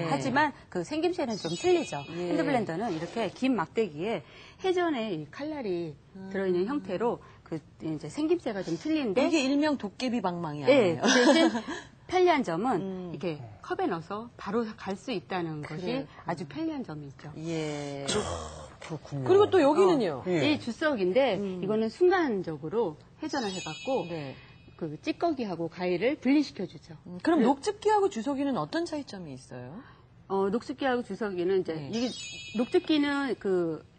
하지만 그 생김새는 좀 틀리죠. 핸드블렌더는 이렇게 긴 막대기에 회전의 이 칼날이 들어있는 형태로 그 이제 생김새가 좀 틀린데 이게 일명 도깨비 방망이 네, 아니에요? 그 대신 편리한 점은 이렇게 컵에 넣어서 바로 갈 수 있다는 것이 아주 편리한 점이 있죠. 예. 그렇군요. 그리고 또 여기는요? 이 주석인데 이거는 순간적으로 회전을 해갖고 그 찌꺼기하고 가위를 분리시켜주죠. 그럼 녹즙기하고 주석이는 어떤 차이점이 있어요? 녹즙기하고 주석이는 이제 이게 녹즙기는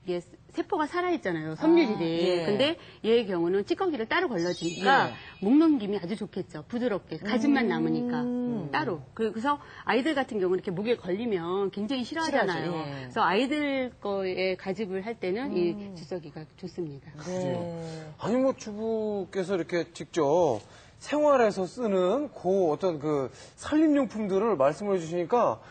이게 세포가 살아있잖아요. 섬유질이. 근데 얘의 경우는 찌꺼기를 따로 걸러주니까 먹는 김이 아주 좋겠죠. 부드럽게. 가즙만 남으니까. 따로. 그래서 아이들 같은 경우는 이렇게 목에 걸리면 굉장히 싫어하잖아요. 그래서 아이들 거에 가즙을 할 때는 이 주석이가 좋습니다. 아니 뭐 주부께서 이렇게 직접 생활에서 쓰는 어떤 그 살림용품들을 말씀을 해주시니까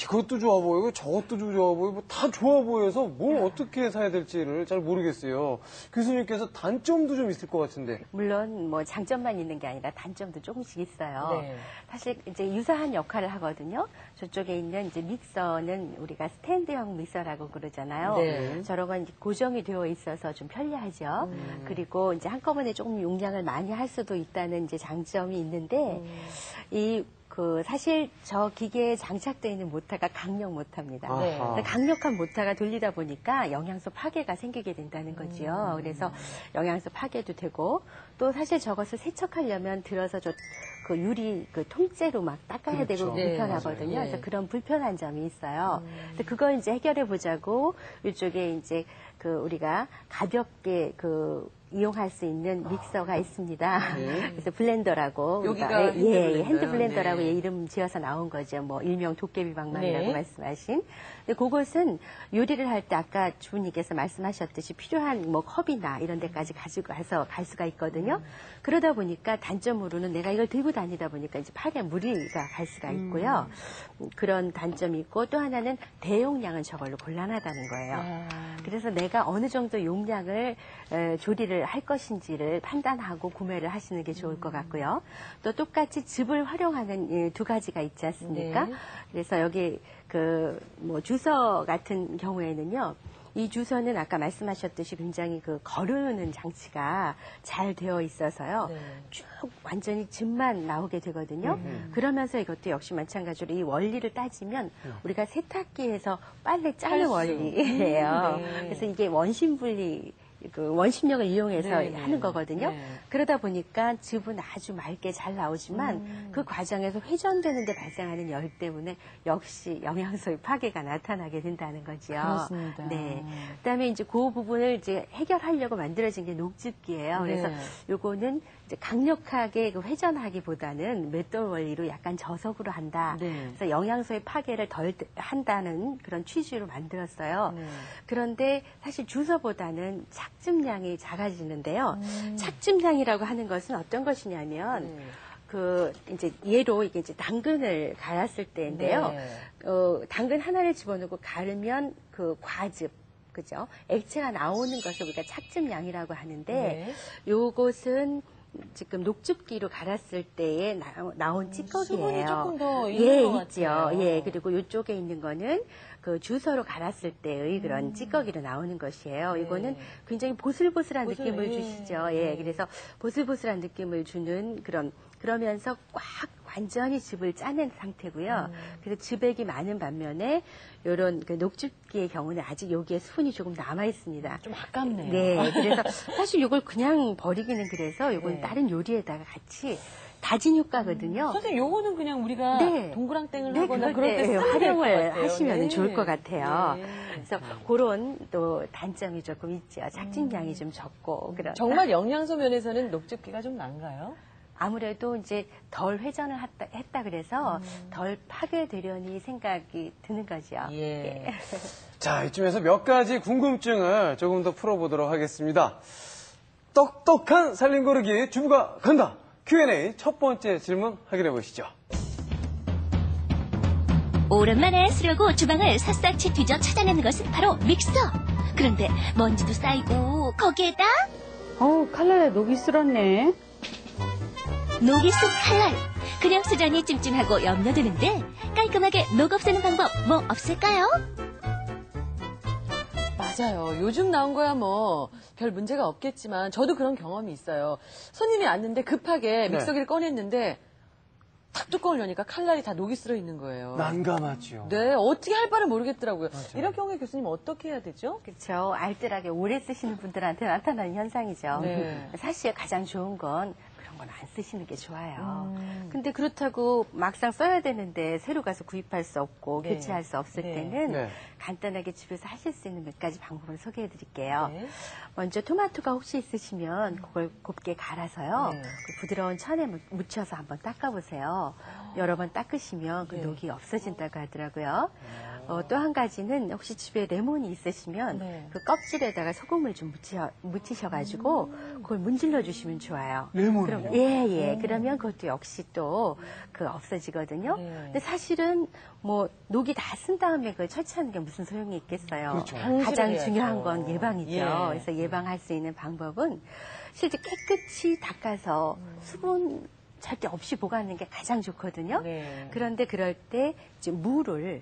이것도 좋아 보이고 저것도 좋아 보이고 다 좋아 보여서 뭘 어떻게 사야 될지를 잘 모르겠어요. 교수님께서 단점도 좀 있을 것 같은데. 물론 뭐 장점만 있는 게 아니라 단점도 조금씩 있어요. 사실 이제 유사한 역할을 하거든요. 저쪽에 있는 이제 믹서는 우리가 스탠드형 믹서라고 그러잖아요. 저런 건 이제 고정이 되어 있어서 좀 편리하죠. 그리고 이제 한꺼번에 조금 용량을 많이 할 수도 있다는 이제 장점이 있는데 사실 저 기계에 장착되어 있는 모터가 강력 모터입니다. 강력한 모터가 돌리다 보니까 영양소 파괴가 생기게 된다는 거지요. 그래서 영양소 파괴도 되고 또 사실 저것을 세척하려면 들어서 그 유리 통째로 막 닦아야 되고 불편하거든요. 그래서 그런 불편한 점이 있어요. 근데 그걸 이제 해결해 보자고 이쪽에 이제 우리가 가볍게 이용할 수 있는 믹서가 있습니다. 그래서 블렌더라고 여기가 핸드 블렌더라고 이름 지어서 나온 거죠. 뭐 일명 도깨비 방망이라고 말씀하신. 근데 그것은 요리를 할 때 아까 주부님께서 말씀하셨듯이 필요한 뭐 컵이나 이런 데까지 가지고 가서 갈 수가 있거든요. 그러다 보니까 단점으로는 내가 이걸 들고 다니다 보니까 이제 팔에 무리가 갈 수가 있고요. 그런 단점이 있고 또 하나는 대용량은 저걸로 곤란하다는 거예요. 그래서 내가 어느 정도 용량을 조리를 할 것인지를 판단하고 구매를 하시는 게 좋을 것 같고요. 또 똑같이 즙을 활용하는 두 가지가 있지 않습니까? 그래서 여기 주서 같은 경우에는요. 이 주서는 아까 말씀하셨듯이 굉장히 거르는 장치가 잘 되어 있어서요. 쭉 완전히 즙만 나오게 되거든요. 그러면서 이것도 역시 마찬가지로 이 원리를 따지면 우리가 세탁기에서 빨래 짜는 원리예요. 그래서 이게 원심분리 원심력을 이용해서 하는 거거든요. 그러다 보니까 즙은 아주 맑게 잘 나오지만 그 과정에서 회전되는 데 발생하는 열 때문에 역시 영양소의 파괴가 나타나게 된다는 거죠. 그렇습니다. 그다음에 이제 그 부분을 이제 해결하려고 만들어진 게 녹즙기예요. 그래서 요거는 이제 강력하게 회전하기보다는 맷돌 원리로 약간 저속으로 한다. 그래서 영양소의 파괴를 덜 한다는 그런 취지로 만들었어요. 그런데 사실 주서보다는 착즙량이 작아지는데요. 착즙량이라고 하는 것은 어떤 것이냐면 이제 얘로 이게 이제 당근을 갈았을 때인데요. 당근 하나를 집어넣고 갈으면 과즙 그죠? 액체가 나오는 것을 우리가 착즙량이라고 하는데 요것은 지금 녹즙기로 갈았을 때에 나온 찌꺼기예요. 수분이 조금 더 있는 것 있죠. 같아요. 그리고 이쪽에 있는 거는 주서로 갈았을 때의 그런 찌꺼기로 나오는 것이에요. 이거는 굉장히 보슬보슬한 느낌을 주시죠. 그래서 보슬보슬한 느낌을 주는 그러면서 꽉 완전히 즙을 짜낸 상태고요. 그래서 즙액이 많은 반면에 이런 녹즙기의 경우는 아직 여기에 수분이 조금 남아 있습니다. 좀 아깝네요. 그래서 사실 이걸 그냥 버리기는 그래서 이건 다른 요리에다가 같이 다진 효과거든요. 선생님, 요거는 그냥 우리가 동그랑땡을 하거나 그럴 때 활용을 하시면 네. 좋을 것 같아요. 그래서 그런 또 단점이 조금 있죠. 착즙량이 좀 적고. 정말 영양소 면에서는 녹즙기가 좀 나은가요? 아무래도 이제 덜 회전을 했다 그래서 덜 파괴되려니 생각이 드는 거죠. 자, 이쯤에서 몇 가지 궁금증을 조금 더 풀어보도록 하겠습니다. 똑똑한 살림 고르기 주부가 간다. Q&A 첫 번째 질문 확인해 보시죠. 오랜만에 쓰려고 주방을 샅샅이 뒤져 찾아내는 것은 바로 믹서. 그런데 먼지도 쌓이고 거기에다 칼날에 녹이 쓸었네. 녹이 쓴 칼날. 그냥 쓰자니 찜찜하고 염려되는데 깔끔하게 녹 없애는 방법 뭐 없을까요? 맞아요. 요즘 나온 거야 뭐 별 문제가 없겠지만 저도 그런 경험이 있어요. 손님이 왔는데 급하게 믹서기를 꺼냈는데 탁 뚜껑을 여니까 칼날이 다 녹이 슬어 있는 거예요. 난감하지요. 네, 어떻게 할 바를 모르겠더라고요. 이런 경우에 교수님 어떻게 해야 되죠? 그렇죠. 알뜰하게 오래 쓰시는 분들한테 나타나는 현상이죠. 네. 사실 가장 좋은 건 그런 건 안 쓰시는 게 좋아요. 근데 그렇다고 막상 써야 되는데 새로 가서 구입할 수 없고 네. 교체할 수 없을 네. 때는 네. 간단하게 집에서 하실 수 있는 몇 가지 방법을 소개해 드릴게요. 네. 먼저 토마토가 혹시 있으시면 그걸 곱게 갈아서요. 네. 그 부드러운 천에 묻혀서 한번 닦아보세요. 여러 번 닦으시면 그 네. 녹이 없어진다고 하더라고요. 또 한 가지는 혹시 집에 레몬이 있으시면 네. 그 껍질에다가 소금을 좀 묻히셔가지고 그걸 문질러 주시면 좋아요. 레몬이요? 예. 그러면 그것도 역시 또 그 없어지거든요. 네. 근데 사실은 뭐 녹이 다 쓴 다음에 그걸 처치하는 게 무슨 소용이 있겠어요. 그렇죠. 가장 방지를 중요한 해야죠. 건 예방이죠. 예. 그래서 예방할 수 있는 방법은 실제 깨끗이 닦아서 수분 절대 없이 보관하는 게 가장 좋거든요. 네. 그런데 그럴 때 이제 물을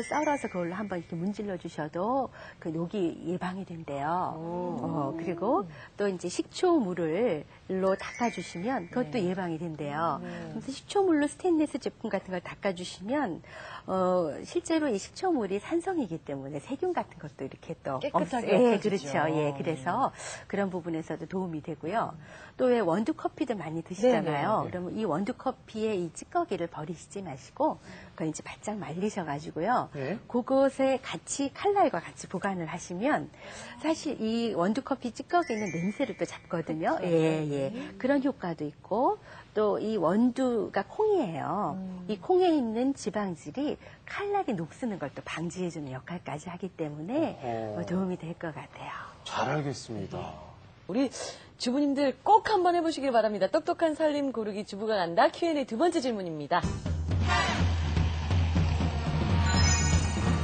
썰어서 그걸로 한번 이렇게 문질러 주셔도 그 녹이 예방이 된대요. 그리고 또 이제 식초물로 닦아주시면 그것도 예방이 된대요. 그래서 식초물로 스테인리스 제품 같은 걸 닦아주시면 실제로 이 식초물이 산성이기 때문에 세균 같은 것도 이렇게 또 깨끗하게 예, 없어지죠. 그렇죠. 예, 그래서 그런 부분에서도 도움이 되고요. 또 왜 원두 커피들 많이 드시잖아요. 네네. 그러면 이 원두 커피의 이 찌꺼기를 버리시지 마시고 그걸 이제 바짝 말리셔가지고요. 네. 그것에 같이 칼날과 같이 보관을 하시면 사실 이 원두 커피 찌꺼기는 냄새를 또 잡거든요. 예. 그런 효과도 있고 또 이 원두가 콩이에요. 이 콩에 있는 지방질이 칼날이 녹쓰는 걸 또 방지해주는 역할까지 하기 때문에 도움이 될 것 같아요. 잘 알겠습니다. 우리 주부님들 꼭 한번 해보시길 바랍니다. 똑똑한 살림 고르기 주부가 간다. Q&A 두 번째 질문입니다.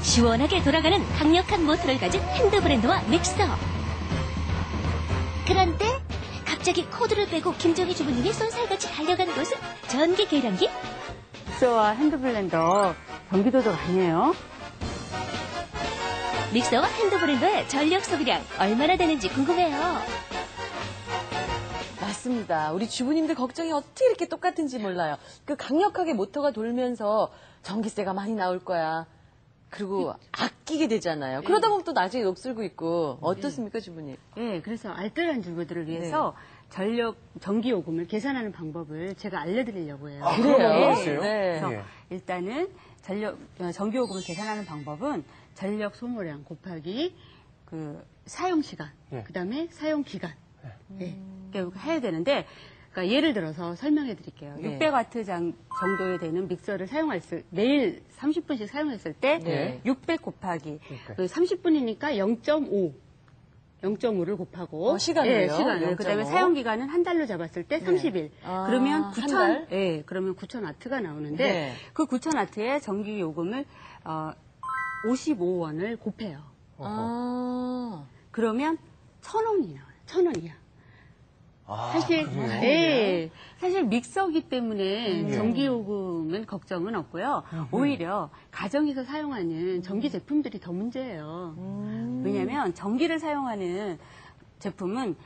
시원하게 돌아가는 강력한 모터를 가진 핸드 브랜드와 믹서. 그런데 갑자기 코드를 빼고 김정희 주부님이 쏜살같이 달려간 곳은 전기 계량기? 믹서와 핸드블렌더 경기도도 아니에요. 믹서와 핸드 브랜드의 전력 소비량 얼마나 되는지 궁금해요. 맞습니다. 우리 주부님들 걱정이 어떻게 이렇게 똑같은지 몰라요. 그 강력하게 모터가 돌면서 전기세가 많이 나올 거야. 그리고 아끼게 되잖아요. 그러다 보면 또 나중에 녹슬고 있고. 어떻습니까, 주부님? 예, 그래서 알뜰한 주부들을 위해서 전기 요금을 계산하는 방법을 제가 알려드리려고 해요. 아, 그런 방법이 예. 있어요? 네. 그래서 예. 일단은 전기 요금을 계산하는 방법은 전력 소모량 곱하기 그 사용 시간, 예. 그다음에 사용 기간. 예. 그러니까 해야 되는데 그러니까 예를 들어서 설명해 드릴게요. 네. 600와트 정도에 되는 믹서를 매일 30분씩 사용했을 때 네. 600 곱하기 600. 그 30분이니까 0.5를 곱하고 시간을요? 예, 시간을. 0.5. 그다음에 사용 기간은 한 달로 잡았을 때 30일. 아, 그러면 한 9,000 달? 예, 그러면 9,000와트가 나오는데 네. 그 9,000와트의 전기 요금을 55원을 곱해요. 아. 그러면 1,000원이 나와요. 1,000원이야. 아, 사실 그래요? 예, 사실 믹서기 때문에 전기요금은 걱정은 없고요. 오히려 가정에서 사용하는 전기 제품들이 더 문제예요. 왜냐하면 전기를 사용하는 제품은